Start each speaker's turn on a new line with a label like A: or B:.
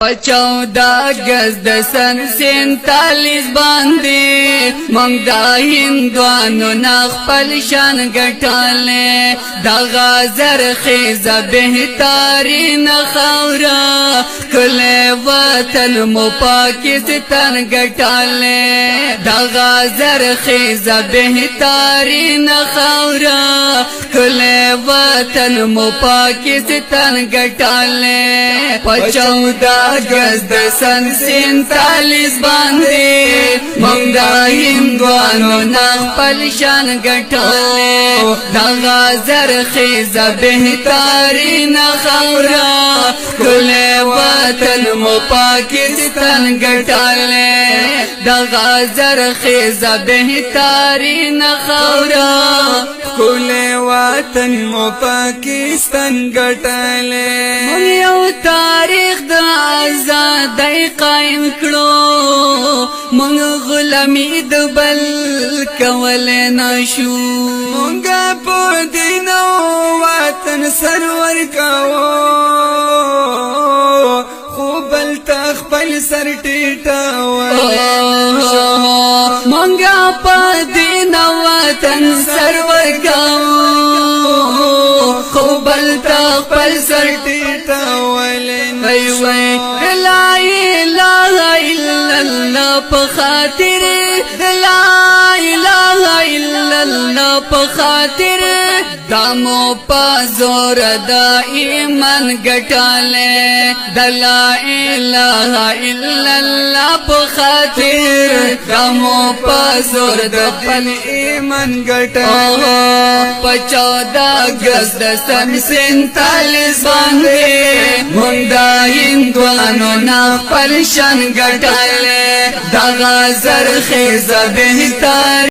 A: 14 गज د سن 47 باندې مونږ د هندوانو نخپل شان ګټاله د غازر خیزه بهترین خاورا کله وطن مو پاکستان ګټاله د غازر خیزه بهترین خاورا کله وطن مو پاکستان ګټاله 14 गज د سن 47 باندې مونږ د هندوانو نخپل شان ګټاله د غازر خیزه بهترین خاورا کله وطن مو پاکستان ګټاله د غازر خیزه بهترین خاورا
B: کله وطن مو پاکستان ګټاله
A: یو تاریخ د آزادۍ قائم کړو مونږ غلامی د بل کول نشو
B: مونږ په دین او وطن سرور کاو خو بل تخپل سر ټیټاو
A: مونږ په دین او وطن سرور کاو خو بل تخپل سر
B: ټیټاول
A: وای لا اله الا الله په خاطر لا اله الا الله په خاطر دمو په زور د ایمان ګټاله د لا اله الا الله په خاطر دمو په زور د خپل
B: ایمان ګټاله
A: 14 गज د سن 47 باندې مونږ د هندوانو نخپل شان ګټاله د غازر خیزه بهتر